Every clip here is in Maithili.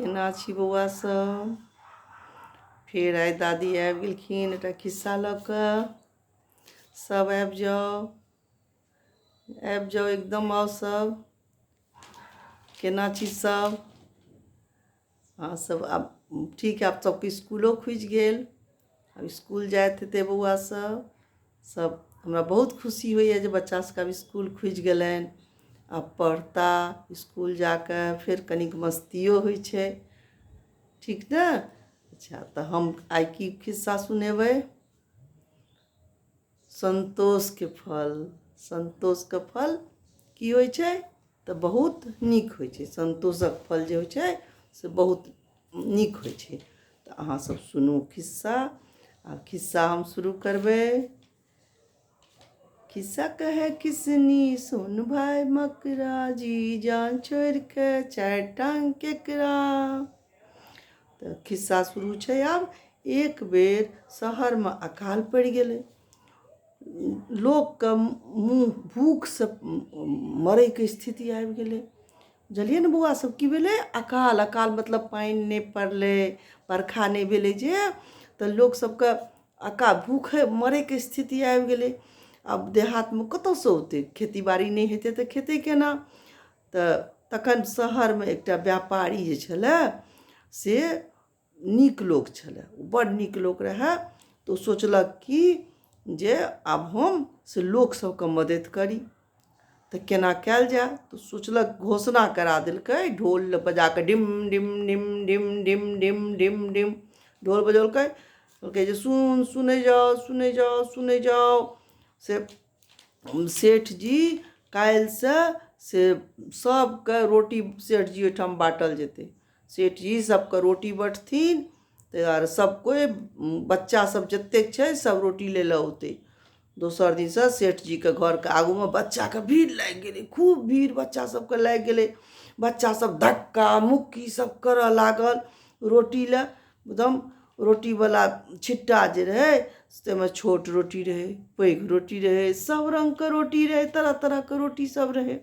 केना छी बौआ सब? फेर आइ दादी आबि गेलखिन एकटा खिस्सा लऽ कऽ। सब आबि जाओ एकदम आओ सब। केना छी सब? हाँ सब अब ठीक है। अब सबके स्कूलो खुजि गेल। अब स्कूल जाइत हेतै बौआ सब हमरा बहुत खुशी होइए जे बच्चा सबके अब स्कूल खुजि गेलनि। अब पढ़ता स्कूल जाके फिर कनिक मस्तियो होइ छै, ठीक ने? अच्छा तऽ हम आइ की खिस्सा सुनेबै? संतोषके फल। संतोषके फल की होइ छै तऽ बहुत नीक होइ छै। संतोषक फल जे होइ छै से बहुत नीक होइ छै। तऽ अहाँ सब सुनू खिस्सा। आब खिस्सा हम शुरू करबै। खिस्सा कहे किसनी सुन भाई मकरा, जी जान छोड़ के चारि टांग केकरा। तऽ खिस्सा शुरू छै आब। एक बेर शहरमे अकाल पड़ि गेलै। लोकके मुँह भूखसँ मरैके स्थिति आबि गेलै। बुझलिए ने बौआ सब की भेलै? अकाल। अकाल मतलब पानि नहि पड़लै, बरखा नहि भेलै जे, तऽ लोक सबके भूखे मरैके स्थिति आबि गेलै। अब देहातमे कतऽसँ औतै? खेती बाड़ी नहि हेतै तऽ खेतै केना? तऽ तखन शहरमे एकटा व्यापारी जे छलै से नीक लोक छलै, बड़ नीक लोक रहै। तऽ ओ सोचलक कि जे आब हम से लोक सबके मदद करी। तऽ केना कयल जाय? तऽ सोचलक, घोषणा करा देलकै ढोल बजा कऽ, डिम डिम डिम डिम डिम डिम डिम डिम ढोल बजौलकै। कहलकै जे सुनै जाओ से सेठ जी काल्हिसँ से सबके रोटी सेठ जी ओहिठाम बाँटल जेतै। सेठ जी सबके रोटी बँटथिन। ताहि दुआरे सब कोइ बच्चा सब जतेक छै सब रोटी लै लऽ औतै। दोसर दिनसँ सेठ जीके घरके आगूमे बच्चाके भीड़ लागि गेलै, खूब भीड़ बच्चा सबके लागि गेलै। बच्चा सब धक्का मुक्की सब करऽ लागल रोटी लए। एकदम रोटीवला छिट्टा जे रहै ताहिमे छोट रोटी रहै, पैघ रोटी रहै, सब रङ्गके रोटी रहै, तरह तरहके रोटी सब रहै।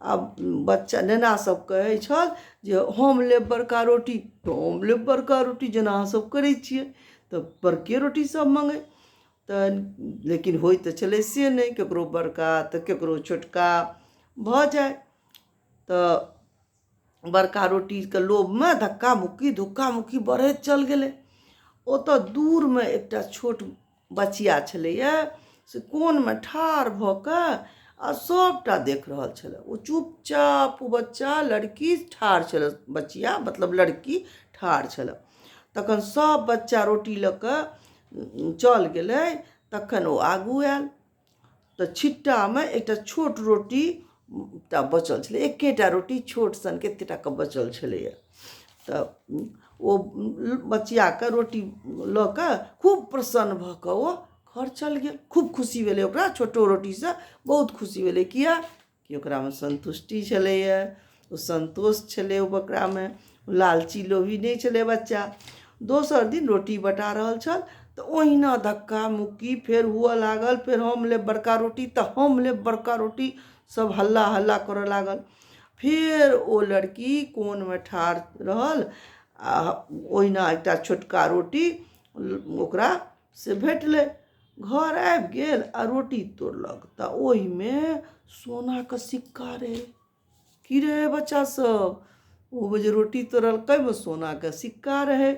आब बच्चा नेना सब कहै छल जे हम लेब बड़का रोटी, तऽ हम लेब बड़का रोटी, जेना अहाँ सब करै छियै। तऽ बड़के रोटी सब मँगै। तऽ लेकिन होइ तऽ छलै से नहि, ककरो बड़का तऽ ककरो छोटका भऽ जाय। तऽ बड़का रोटीके लोभमे धक्का मुक्की बढ़ैत चल गेलै। ओतऽ दूरमे एकटा छोट बचिया छलैए, से कोनमे ठाढ़ भऽ कऽ आ सबटा देख रहल छलै। ओ चुपचाप ओ बच्चा लड़की ठाढ़ छलै, बचिया मतलब लड़की ठाढ़ छलै। तखन सब बच्चा रोटी लऽ कऽ चल गेलै। तखन ओ आगू आयल तऽ छिट्टामे एकटा छोट रोटी टा बचल छलै। एकेटा रोटी छोट सनके एतेटाके बचल छलैए। तऽ ओ बचियाके रोटी लऽ कऽ खूब प्रसन्न भऽ कऽ ओ घर चल गेल। खूब खुशी भेलै ओकरा छोटो रोटीसँ, बहुत खुशी भेलै। किया कि ओकरामे संतुष्टि छलैए, ओ संतोष छलै ओकरामे, लालची लोभी नहि छलै बच्चा। दोसर दिन रोटी बँटा रहल छल तऽ ओहिना धक्का मुक्की फेर हुअ लागल। फेर हम लेब बड़का रोटी, तऽ हम लेब बड़का रोटी, सब हल्ला हल्ला करऽ लागल। फेर ओ लड़की कोनमे ठाढ़ रहल आ ओहिना एकटा छोटका रोटी ओकरा से भेटलै। घर आबि गेल आ रोटी तोड़लक तऽ ओहिमे सोनाके सिक्का रहै। की रहै बच्चा सब? ओ जे रोटी तोड़लकै ओहिमे सोनाके सिक्का रहै।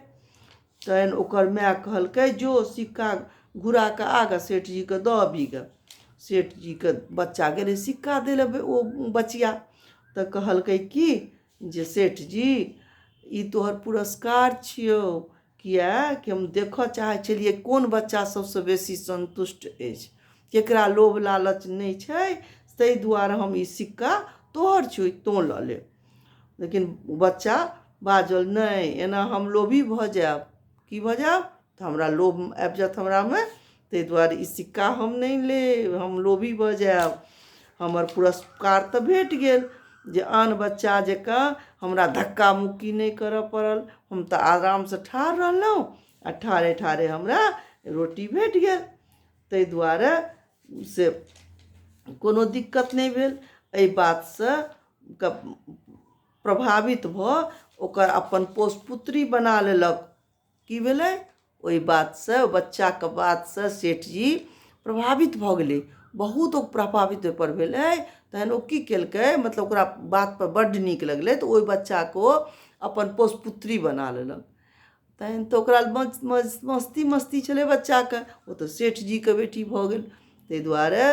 तहन ओकर माय कहलकै जो सिक्का घुरा कऽ आगा सेठ जीके दऽ अबही गे। सेठ जीके बच्चा गेलै सिक्का दै लए, ओ बचिया तऽ कहलकै कि जे सेठ जी ई तोहर पुरस्कार छियौ, किया कि हम देखऽ चाहै छलियै कोन बच्चा सबसँ बेसी संतुष्ट अछि, केकरा लोभ लालच नहि छै, ताहि दुआरे हम ई सिक्का तोहर छौ, तोँ लऽ ले। लेकिन बच्चा बाजल नहि, एना हम लोभी भऽ जायब। की भऽ जायब? तऽ हमरा लोभ आबि जायत हमरामे, ताहि दुआरे ई सिक्का हम नहि लेब, हम लोभी भऽ जायब। हमर पुरस्कार तऽ भेट गेल जे आन बच्चा जकाँ हमरा धक्का मुक्की नहि करऽ पड़ल। हम तऽ आरामसँ ठाढ़ रहलहुँ आ ठाढ़े ठाढ़े हमरा रोटी भेट गेल। ताहि दुआरे से कोनो दिक्कत नहि भेल। एहि बातसँ प्रभावित भ ओकर अपन पोषपुत्री बना लेलक। की भेलै? ओहि बातसँ, बच्चाके बातसँ सेठजी प्रभावित भऽ गेलै, बहुत ओ प्रभावित ओहिपर भेलै। तहन ओ की केलकै, मतलब ओकरा बातपर बड्ड नीक लगलै तऽ ओहि बच्चाके ओ अपन पोषपुत्री बना लेलक। तहन तऽ ओकरा मस्ती छलै बच्चाके, ओ तऽ सेठजीके बेटी भऽ गेल। ताहि दुआरे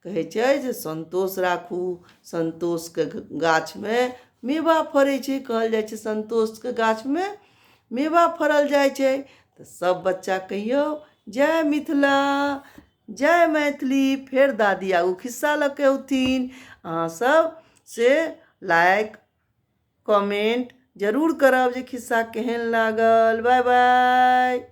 कहै छै जे संतोष राखू, संतोषके गाछमे मेवा फड़ै छै। कहल जाइ छै संतोषके गाछमे मेवा फड़ल जाइ छै। तऽ सब बच्चा कहियौ जय मिथिला, जय मैथिली। फेर दादी आगू खिस्सा लऽ के औथिन। अहाँ सब से लाइक कमेंट जरूर करब जे खिस्सा केहन लागल। बाय बाय।